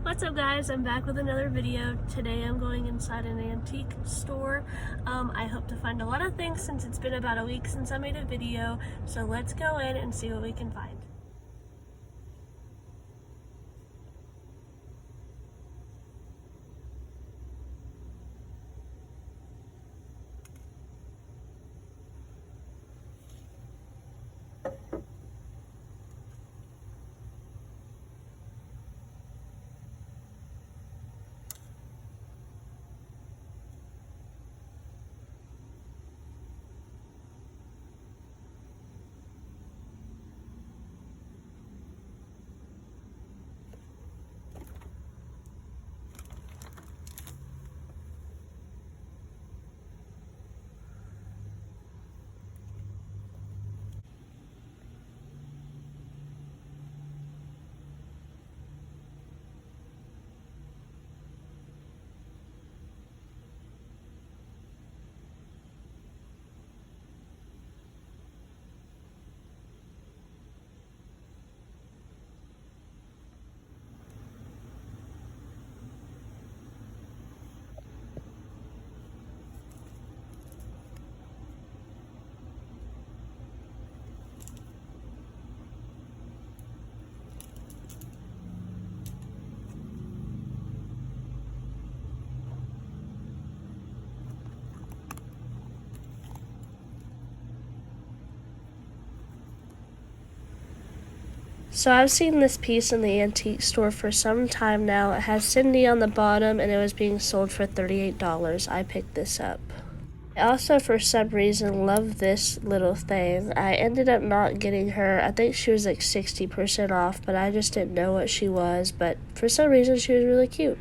What's up guys, I'm back with another video. Today I'm going inside an antique store. I hope to find a lot of things since it's been about a week since I made a video. So let's go in and see what we can find. So I've seen this piece in the antique store for some time now. It has Cindy on the bottom and it was being sold for $38. I picked this up. I also, for some reason, love this little thing. I ended up not getting her. I think she was like 60% off, but I just didn't know what she was. But for some reason, she was really cute.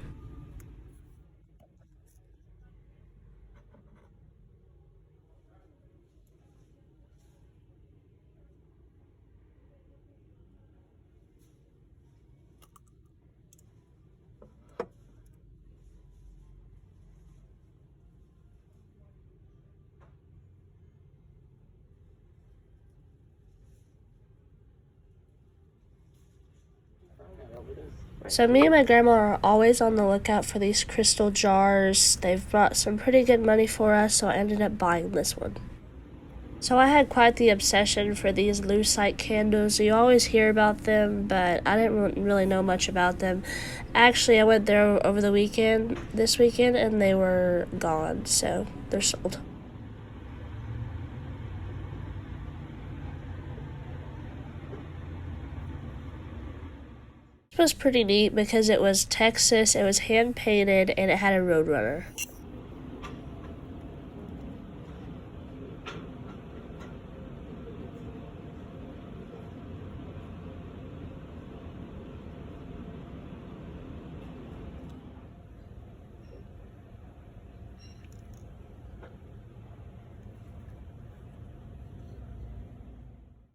So me and my grandma are always on the lookout for these crystal jars. They've brought some pretty good money for us, so I ended up buying this one. So I had quite the obsession for these lucite candles. You always hear about them, but I didn't really know much about them. Actually, I went there over the weekend, this weekend, and they were gone, so they're sold. This was pretty neat because it was Texas, it was hand painted, and it had a Roadrunner.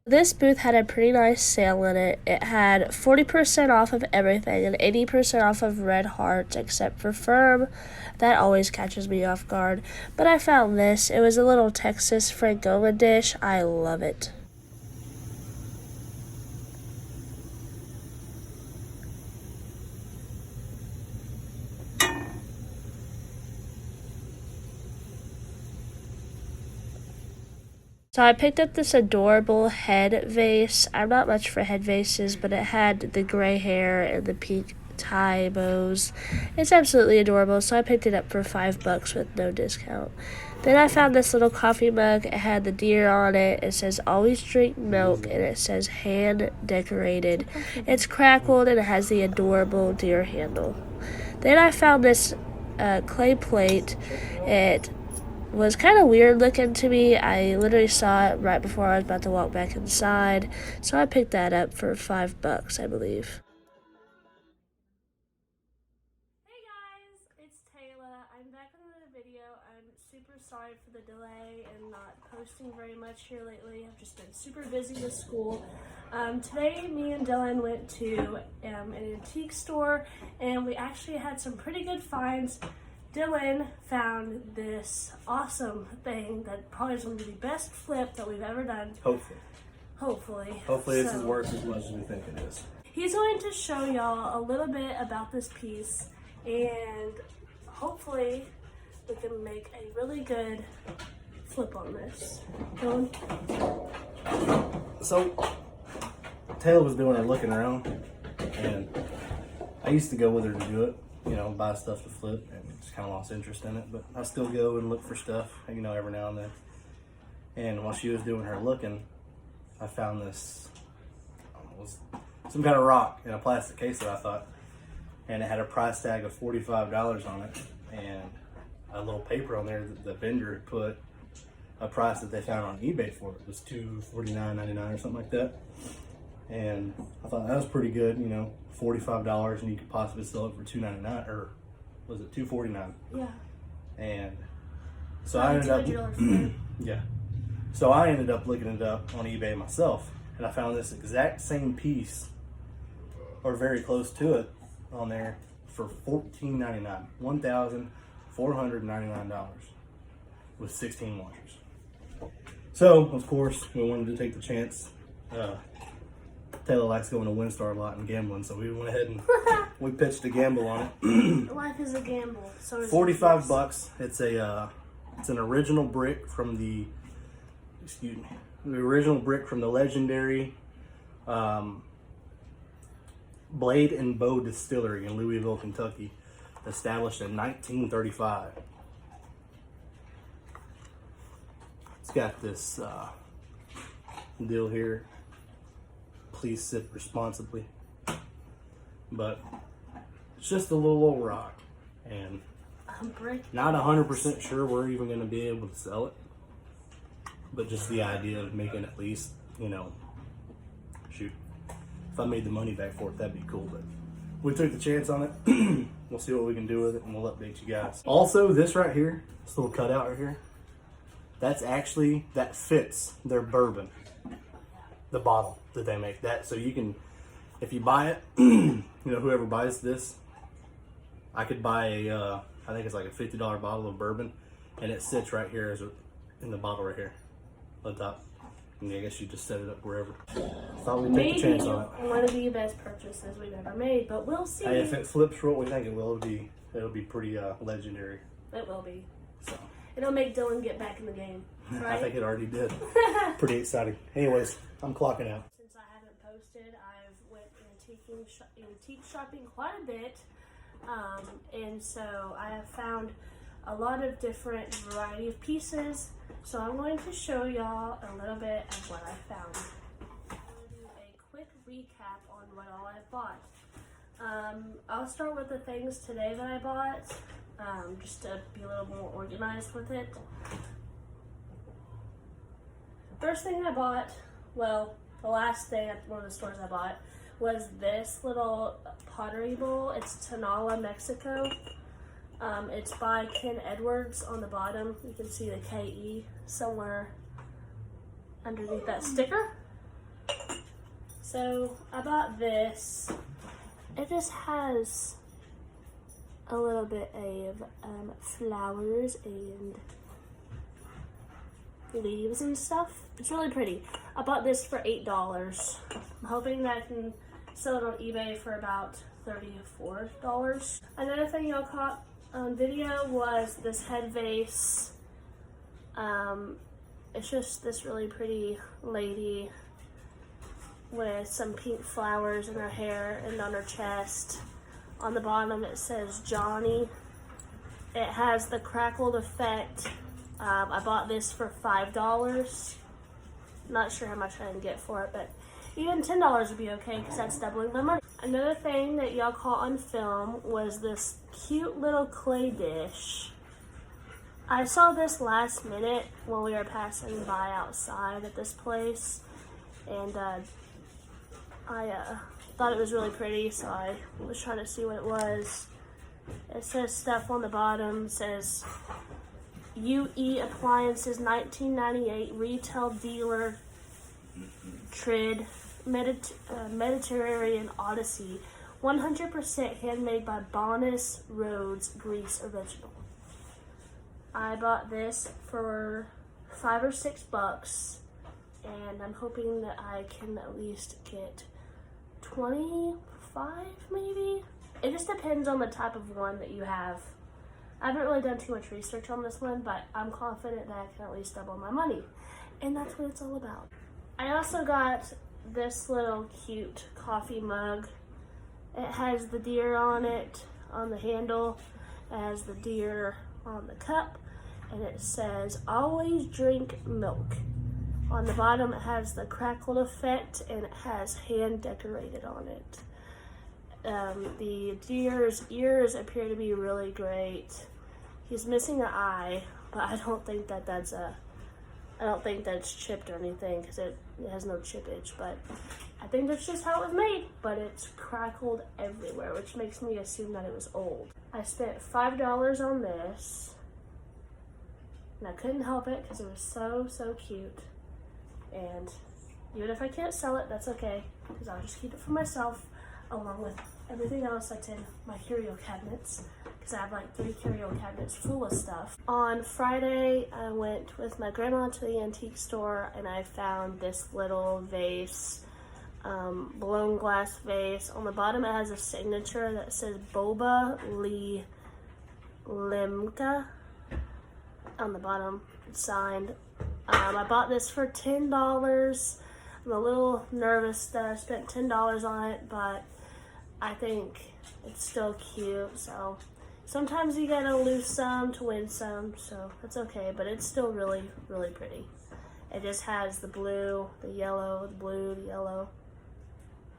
This booth had a pretty nice sale in it. It had 40% off of everything and 80% off of red hearts except for Firm. That always catches me off guard. But I found this. It was a little Texas Francola dish. I love it. So I picked up this adorable head vase. I'm not much for head vases, but it had the gray hair and the pink tie bows. It's absolutely adorable, so I picked it up for $5 with no discount. Then I found this little coffee mug. It had the deer on it. It says always drink milk, and it says hand decorated. It's crackled and it has the adorable deer handle. Then I found this clay plate. It was kind of weird looking to me. I literally saw it right before I was about to walk back inside, so I picked that up for $5, I believe. Hey guys, it's Tayla. I'm back with another video. I'm super sorry for the delay and not posting very much here lately. I've just been super busy with school. Today, me and Dylan went to an antique store, and we actually had some pretty good finds. Dylan found this awesome thing that probably is going to be the best flip that we've ever done. Hopefully. Hopefully. Hopefully it's as worth as much as we think it is. he's going to show y'all a little bit about this piece, and hopefully we can make a really good flip on this. Dylan? So, Tayla was doing her looking around, and I used to go with her to do it, you know, buy stuff to flip, and just kind of lost interest in it, but I still go and look for stuff, you know, every now and then. And while she was doing her looking, I found this, it was some kind of rock in a plastic case that I thought, and it had a price tag of $45 on it, and a little paper on there that the vendor had put a price that they found on eBay for it. It was $249.99 or something like that. And I thought that was pretty good, you know, $45, and you could possibly sell it for $299, or was it $249? Yeah. And so I ended up, yeah. So I ended up looking it up on eBay myself, and I found this exact same piece, or very close to it, on there for $14.99, $1,499 with 16 washers. So of course we wanted to take the chance. Tayla likes going to WinStar a lot and gambling, so we went ahead and we pitched a gamble on it. Life is a gamble. So is $45. It's an original brick from the original brick from the legendary Blade and Bow Distillery in Louisville, Kentucky, established in 1935. It's got this deal here. Please sip responsibly. But it's just a little old rock, and not 100% sure we're even going to be able to sell it. But just the idea of making at least, you know, shoot, if I made the money back for it, that'd be cool. But we took the chance on it. We'll see what we can do with it, and we'll update you guys. Also, this right here, this little cutout right here, that fits their bourbon, the bottle that they make. That, so you can, if you buy it, you know, whoever buys this, I could buy a, I think it's like a $50 bottle of bourbon, and it sits right here in the bottle right here on top. And I guess you just set it up wherever. Thought we'd take a chance on it. One of the best purchases we've ever made, but we'll see. Hey, if it flips for what we think it will, it'll be pretty legendary. It will be. So it'll make Dylan get back in the game, right? I think it already did. Pretty exciting. Anyways, I'm clocking out. Since I haven't posted, I've went antique shopping quite a bit, and so I have found a lot of different variety of pieces. So I'm going to show y'all a little bit of what I found. I'm going to do a quick recap on what all I bought. I'll start with the things today that I bought, just to be a little more organized with it. The first thing I bought, well, the last thing at one of the stores I bought, was this little pottery bowl. It's Tayla, Mexico. It's by Ken Edwards. On the bottom, you can see the KE somewhere underneath that sticker. So I bought this. It just has a little bit of flowers and leaves and stuff. It's really pretty. I bought this for $8. I'm hoping that I can sell it on eBay for about $34. Another thing y'all caught on video was this head vase. It's just this really pretty lady with some pink flowers in her hair and on her chest. On the bottom it says Johnny. It has the crackled effect. I bought this for $5. Not sure how much I can get for it, but even $10 would be okay because that's doubling my money. Another thing that y'all caught on film was this cute little clay dish. I saw this last minute when we were passing by outside at this place, and I thought it was really pretty, so I was trying to see what it was. It says stuff on the bottom. It says UE Appliances 1998 Retail Dealer Trid Mediterranean Odyssey 100% handmade by Bonus Rhodes Greece Original. I bought this for $5 or $6, and I'm hoping that I can at least get $25 maybe. It just depends on the type of one that you have. I haven't really done too much research on this one, but I'm confident that I can at least double my money. And that's what it's all about. I also got this little cute coffee mug. It has the deer on it, on the handle. It has the deer on the cup. And it says, always drink milk. On the bottom, it has the crackled effect, and it has hand decorated on it. The deer's ears appear to be really great. He's missing an eye, but I don't think that's chipped or anything, because it has no chippage, but I think that's just how it was made. But it's crackled everywhere, which makes me assume that it was old. I spent $5 on this, and I couldn't help it because it was so cute. And even if I can't sell it, that's okay, because I'll just keep it for myself, along with everything else that's in my curio cabinets, because I have like 3 curio cabinets full of stuff. On Friday, I went with my grandma to the antique store, and I found this little vase, blown glass vase. On the bottom, it has a signature that says Boba Lee Limca. On the bottom, it's signed. I bought this for $10. I'm a little nervous that I spent $10 on it, but I think it's still cute. So sometimes you gotta lose some to win some, so that's okay, but it's still really pretty. It just has the blue, the yellow, the blue, the yellow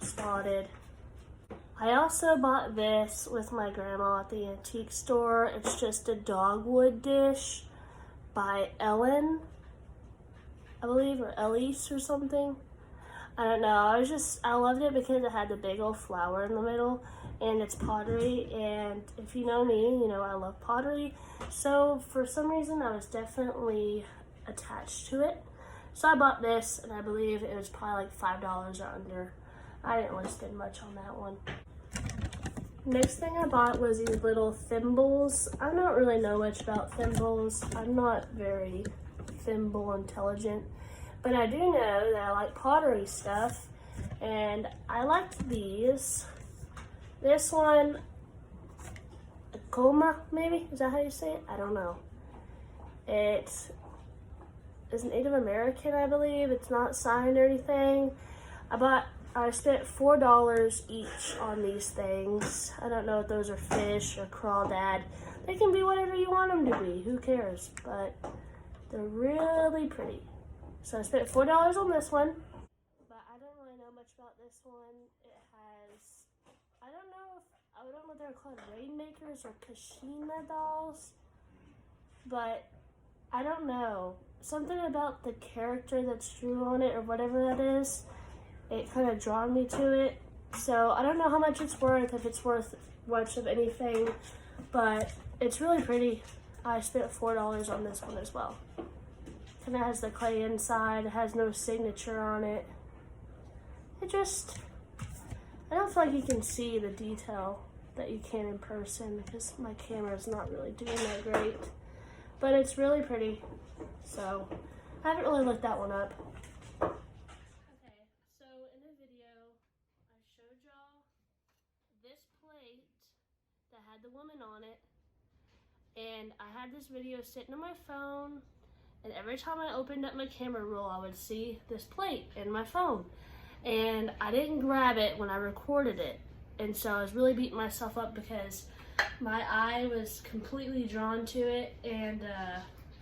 spotted. I also bought this with my grandma at the antique store. It's just a dogwood dish by Ellen, I believe, or Elise or something. I don't know. I loved it because it had the big old flower in the middle, and it's pottery. And if you know me, you know I love pottery. So for some reason, I was definitely attached to it. So I bought this, and I believe it was probably like $5 or under. I didn't really spend much on that one. Next thing I bought was these little thimbles. I don't really know much about thimbles. I'm not very thimble intelligent, but I do know that I like pottery stuff, and I liked these. This one, a coma, maybe? Is that how you say it? I don't know. It is Native American, I believe. It's not signed or anything. I spent $4 each on these things. I don't know if those are fish or crawdad. They can be whatever you want them to be. Who cares? But they're really pretty. So I spent $4 on this one. But I don't really know much about this one. It has, I don't know if they're called rainmakers or Kashina dolls. But I don't know. Something about the character that's drew on it or whatever that is, it kind of drawn me to it. So I don't know how much it's worth, if it's worth much of anything, but it's really pretty. I spent $4 on this one as well. And it has the clay inside. It has no signature on it. I don't feel like you can see the detail that you can in person because my camera is not really doing that great. But it's really pretty. So I haven't really looked that one up. That had the woman on it, and I had this video sitting on my phone, and every time I opened up my camera roll I would see this plate in my phone, and I didn't grab it when I recorded it, and so I was really beating myself up because my eye was completely drawn to it, and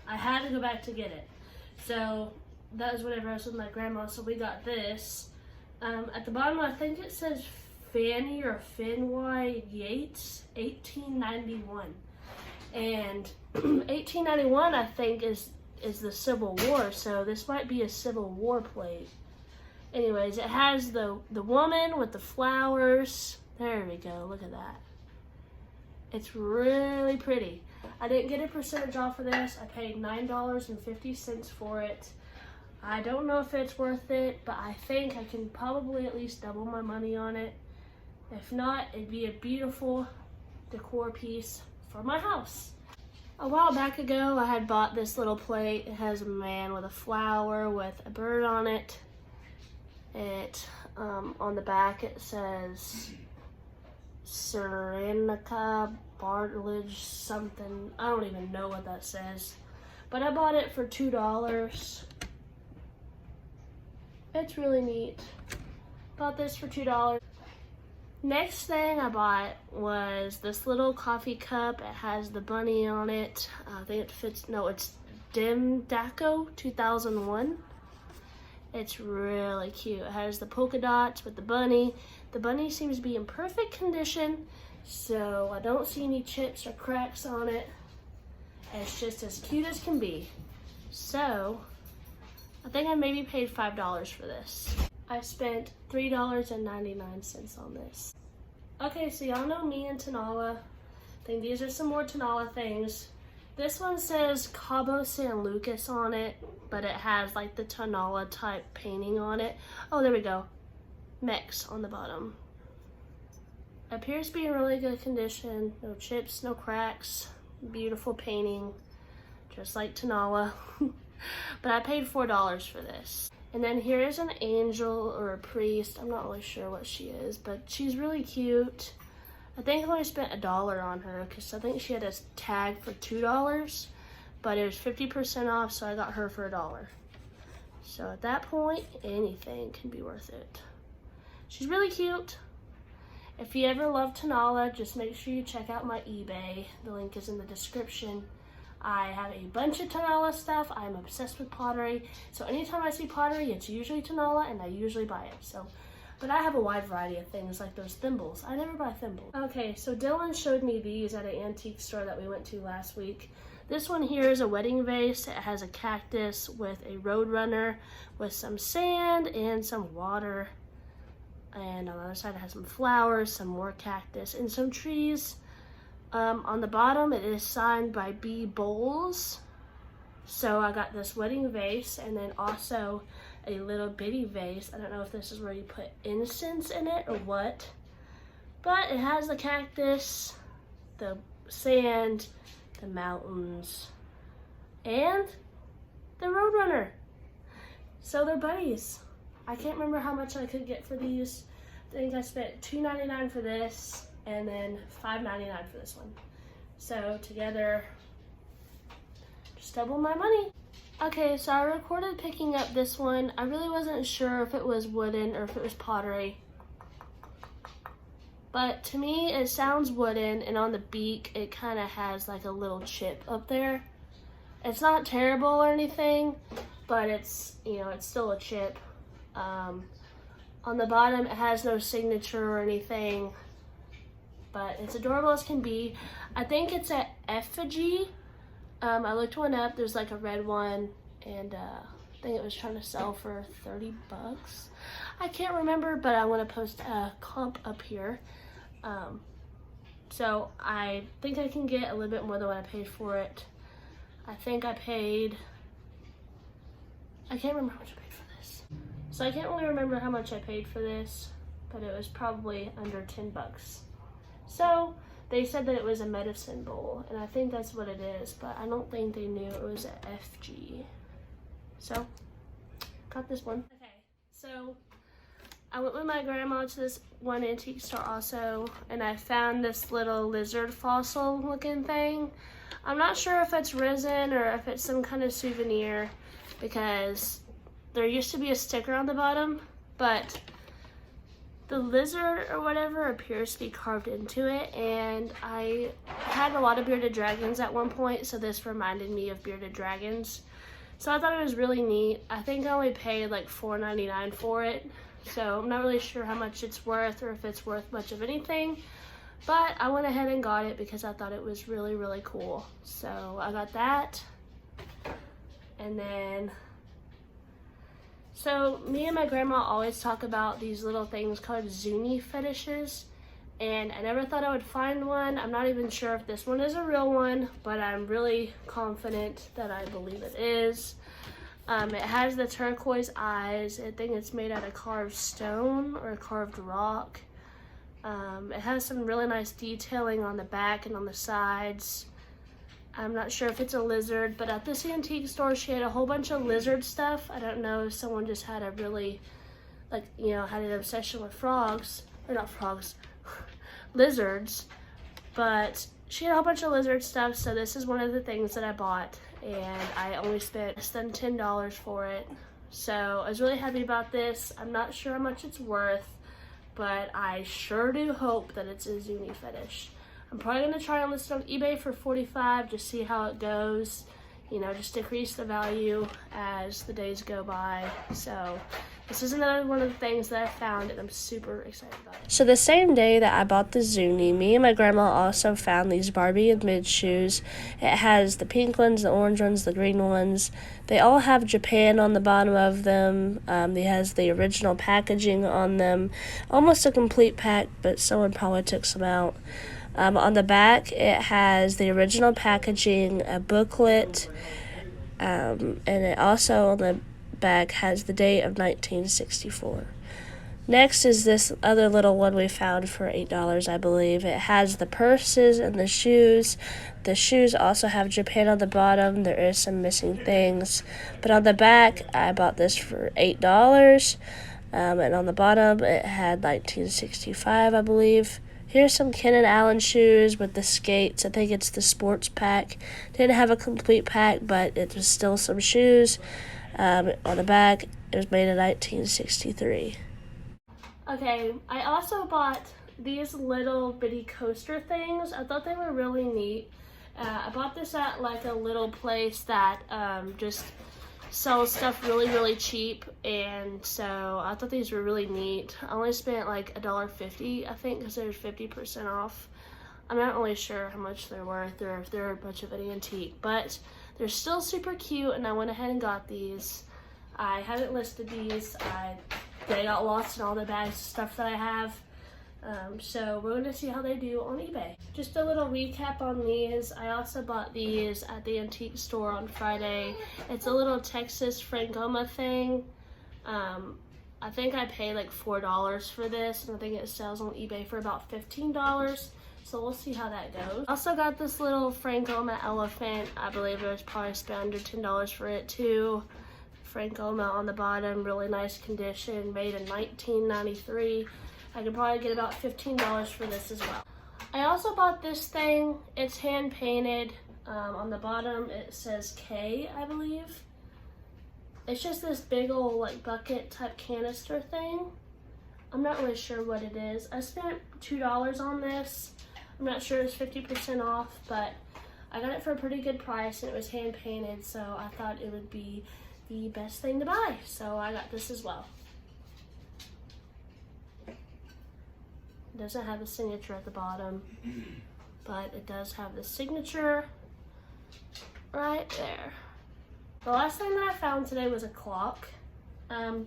I had to go back to get it. So that was whenever I was with my grandma, so we got this. At the bottom I think it says Fanny or Finwy Yates, 1891. And 1891, I think, is the Civil War, so this might be a Civil War plate. Anyways, it has the woman with the flowers. There we go, look at that. It's really pretty. I didn't get a percentage off of this. I paid $9.50 for it. I don't know if it's worth it, but I think I can probably at least double my money on it. If not, it'd be a beautiful decor piece for my house. A while back ago, I had bought this little plate. It has a man with a flower with a bird on it. It on the back it says Serenica Bartlage something. I don't even know what that says. But I bought it for $2. It's really neat. Bought this for $2. Next thing I bought was this little coffee cup. It has the bunny on it. I think it fits, no, it's Dim Daco 2001. It's really cute. It has the polka dots with the bunny. The bunny seems to be in perfect condition, so I don't see any chips or cracks on it. It's just as cute as can be. So, I think I maybe paid $5 for this. I spent $3.99 on this. Okay, so y'all know me and Tayla. I think these are some more Tayla things. This one says Cabo San Lucas on it, but it has like the Tayla type painting on it. Oh, there we go. Mex on the bottom. Appears to be in really good condition. No chips, no cracks. Beautiful painting, just like Tayla. But I paid $4 for this. And then here's an angel or a priest. I'm not really sure what she is, but she's really cute. I think I only spent $1 on her because I think she had a tag for $2, but it was 50% off, so I got her for $1. So at that point, anything can be worth it. She's really cute. If you ever love Tayla, just make sure you check out my eBay. The link is in the description. I have a bunch of Tayla stuff. I'm obsessed with pottery. So anytime I see pottery, it's usually Tayla and I usually buy it. But I have a wide variety of things like those thimbles. I never buy thimbles. Okay, so Dylan showed me these at an antique store that we went to last week. This one here is a wedding vase. It has a cactus with a roadrunner with some sand and some water. And on the other side it has some flowers, some more cactus, and some trees. On the bottom, it is signed by B. Bowles. So I got this wedding vase and then also a little bitty vase. I don't know if this is where you put incense in it or what. But it has the cactus, the sand, the mountains, and the roadrunner. So they're buddies. I can't remember how much I could get for these. I think I spent $2.99 for this and then $5.99 for this one. So together, just double my money. Okay, so I recorded picking up this one. I really wasn't sure if it was wooden or if it was pottery. But to me, it sounds wooden, and on the beak, it kind of has like a little chip up there. It's not terrible or anything, but it's, you know, it's still a chip. On the bottom, it has no signature or anything, but it's adorable as can be. I think it's an effigy. I looked one up. There's like a red one, and I think it was trying to sell for 30 bucks. I can't remember, but I want to post a comp up here. So I think I can get a little bit more than what I paid for it. I think I paid, I can't remember how much I paid for this. So I can't really remember how much I paid for this, but it was probably under 10 bucks. So they said that it was a medicine bowl, and I think that's what it is, but I don't think they knew it was an FG. So, got this one. Okay, so I went with my grandma to this one antique store also, and I found this little lizard fossil looking thing. I'm not sure if it's resin or if it's some kind of souvenir, because there used to be a sticker on the bottom, but the lizard or whatever appears to be carved into it, and I had a lot of bearded dragons at one point, so this reminded me of bearded dragons. So I thought it was really neat. I think I only paid like $4.99 for it, so I'm not really sure how much it's worth or if it's worth much of anything, but I went ahead and got it because I thought it was really, really cool. So I got that, and then so me and my grandma always talk about these little things called zuni fetishes, and I never thought I would find one. I'm not even sure if this one is a real one, but I'm really confident that I believe it is. It has the turquoise eyes. I think it's made out of carved stone or carved rock. It has some really nice detailing on the back and on the sides. I'm not sure if it's a lizard, but at this antique store, she had a whole bunch of lizard stuff. I don't know if someone just had a really like, you know, had an obsession with frogs, or not frogs, lizards, but she had a whole bunch of lizard stuff, so this is one of the things that I bought, and I only spent less than $10 for it. So I was really happy about this. I'm not sure how much it's worth, but I sure do hope that it's a Zuni fetish. I'm probably gonna try and list it on eBay for $45, just see how it goes. You know, just decrease the value as the days go by. So this is another one of the things that I found, and I'm super excited about it. So the same day that I bought the Zuni, me and my grandma also found these Barbie and Mid shoes. It has the pink ones, the orange ones, the green ones. They all have Japan on the bottom of them. It has the original packaging on them. Almost a complete pack, but someone probably took some out. On the back, it has the original packaging, a booklet, and it also on the back has the date of 1964. Next is this other little one we found for $8, I believe. It has the purses and the shoes. The shoes also have Japan on the bottom. There is some missing things. But on the back, I bought this for $8. And on the bottom, it had 1965, I believe. Here's some Ken and Allen shoes with the skates. I think it's the sports pack. Didn't have a complete pack, but it was still some shoes. On the back, it was made in 1963. Okay, I also bought these little bitty coaster things. I thought they were really neat. I bought this at like a little place that just sells stuff really, really cheap, and so I thought these were really neat. I only spent like $1.50, I think, because there's 50% off. I'm not really sure how much they're worth or if they're a bunch of an antique, but they're still super cute, and I went ahead and got these. I haven't listed these. They got lost in all the bags of stuff that I have. So we're going to see how they do on eBay. Just a little recap on these. I also bought these at the antique store on Friday. It's a little Texas Frangoma thing. I think I paid like $4 for this, and I think it sells on eBay for about $15. So we'll see how that goes. Also got this little Frangoma elephant. I believe it was probably spent under $10 for it too. Frangoma on the bottom, really nice condition, made in 1993. I could probably get about $15 for this as well. I also bought this thing. It's hand painted. On the bottom it says K, I believe. It's just this big old like bucket type canister thing. I'm not really sure what it is. I spent $2 on this. I'm not sure it's 50% off, but I got it for a pretty good price, and it was hand painted, so I thought it would be the best thing to buy. So I got this as well. It doesn't have the signature at the bottom, but it does have the signature right there. The last thing that I found today was a clock. I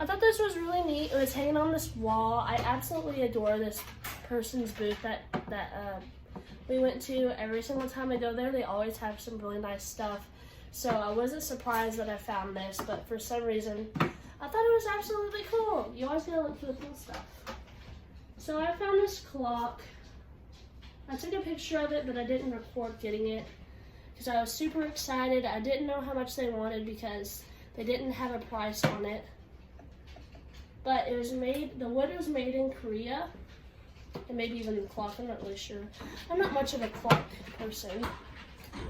thought this was really neat. It was hanging on this wall. I absolutely adore this person's booth that we went to. Every single time I go there, they always have some really nice stuff. So I wasn't surprised that I found this, but for some reason, I thought it was absolutely cool. You always gotta look for the cool stuff. So I found this clock. I took a picture of it, but I didn't record getting it because I was super excited. I didn't know how much they wanted because they didn't have a price on it. But it was made, the wood was made in Korea, and maybe even the clock, I'm not really sure. I'm not much of a clock person.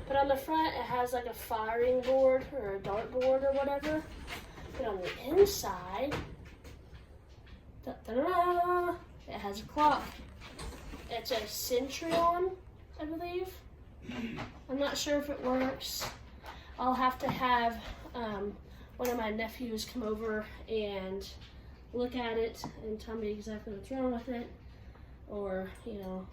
But on the front, it has like a firing board or a dart board or whatever. But on the inside, da-da-da, it has a clock. It's a Centurion, I believe. I'm not sure if it works. I'll have to have one of my nephews come over and look at it and tell me exactly what's wrong with it, or, you know,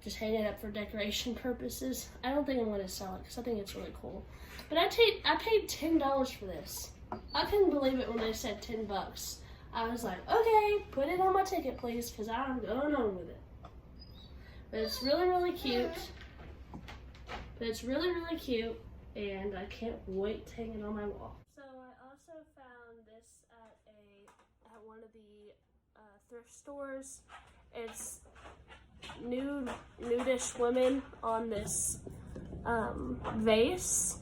just hang it up for decoration purposes. I don't think I'm going to sell it because I think it's really cool. But I paid $10 for this. I couldn't believe it when they said $10. I was like, okay, put it on my ticket, please, because I'm going on with it. But it's really, really cute. And I can't wait to hang it on my wall. So I also found this at one of the thrift stores. It's nudish women on this vase.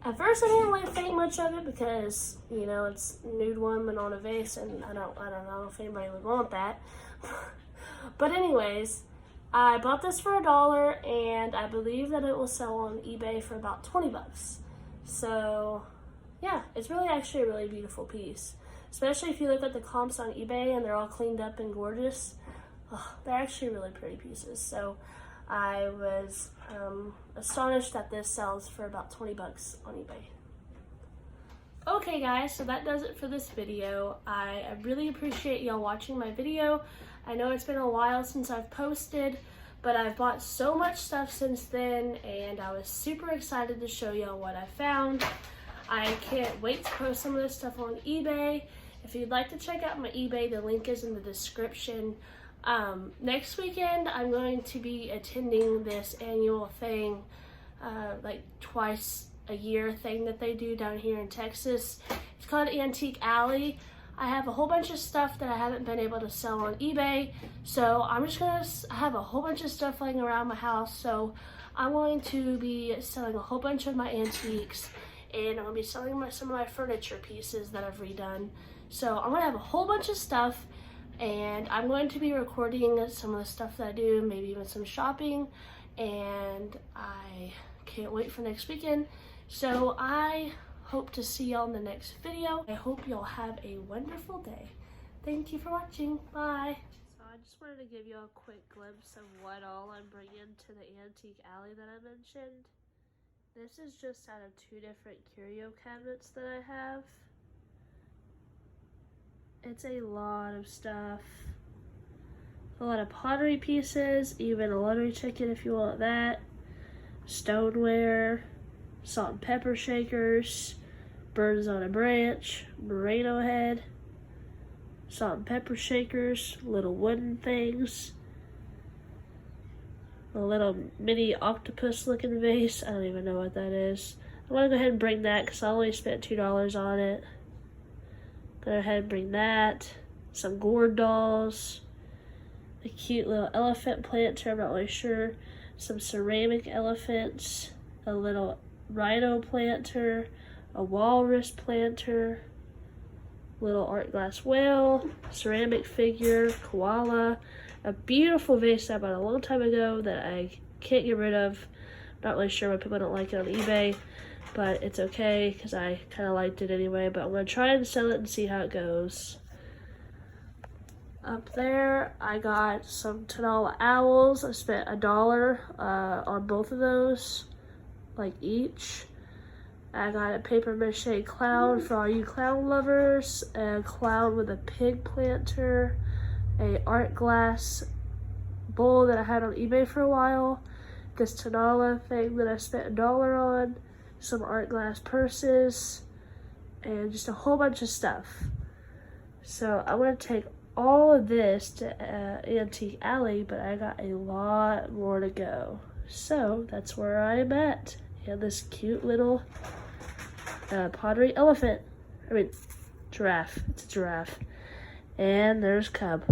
At first, I didn't like think much of it because, you know, it's nude woman on a vase, and I don't know if anybody would want that. But anyways, I bought this for $1, and I believe that it will sell on eBay for about 20 bucks. So, yeah, it's really actually a really beautiful piece. Especially if you look at the comps on eBay and they're all cleaned up and gorgeous. Oh, they're actually really pretty pieces. So, I was astonished that this sells for about 20 bucks on eBay. Okay guys, so that does it for this video. I really appreciate y'all watching my video. I know it's been a while since I've posted, but I've bought so much stuff since then, and I was super excited to show y'all what I found. I can't wait to post some of this stuff on eBay. If you'd like to check out my eBay, the link is in the description. Next weekend, I'm going to be attending this annual thing, like twice a year thing that they do down here in Texas. It's called Antique Alley. I have a whole bunch of stuff that I haven't been able to sell on eBay, so I'm just gonna have a whole bunch of stuff laying around my house. So I'm going to be selling a whole bunch of my antiques, and I'm gonna be selling some of my furniture pieces that I've redone. So I'm gonna have a whole bunch of stuff, and I'm going to be recording some of the stuff that I do, maybe even some shopping, and I can't wait for next weekend. So I hope to see y'all in the next video. I hope y'all have a wonderful day. Thank you for watching. Bye. So I just wanted to give you a quick glimpse of what all I'm bringing to the Antique Alley that I mentioned. This is just out of 2 different curio cabinets that I have. It's a lot of stuff. A lot of pottery pieces, even a lottery ticket if you want that. Stoneware, salt and pepper shakers, birds on a branch, Moreno head, salt and pepper shakers, little wooden things, a little mini octopus looking vase. I don't even know what that is. I'm gonna go ahead and bring that because I only spent $2 on it. Go ahead and bring that. Some gourd dolls. A cute little elephant planter, I'm not really sure. Some ceramic elephants. A little rhino planter. A walrus planter. Little art glass whale. Ceramic figure. Koala. A beautiful vase I bought a long time ago that I can't get rid of. Not really sure why people don't like it on eBay, but it's okay because I kind of liked it anyway. But I'm going to try and sell it and see how it goes. Up there, I got some Tayla owls. I spent $1 on both of those, like each. I got a paper mache clown for all you clown lovers, a clown with a pig planter, a art glass bowl that I had on eBay for a while, this Tayla thing that I spent $1 on, some art glass purses, and just a whole bunch of stuff. So I'm going to take all of this to Antique Alley, but I got a lot more to go. So that's where I'm at. And this cute little pottery elephant. I mean, giraffe. It's a giraffe. And there's Cub.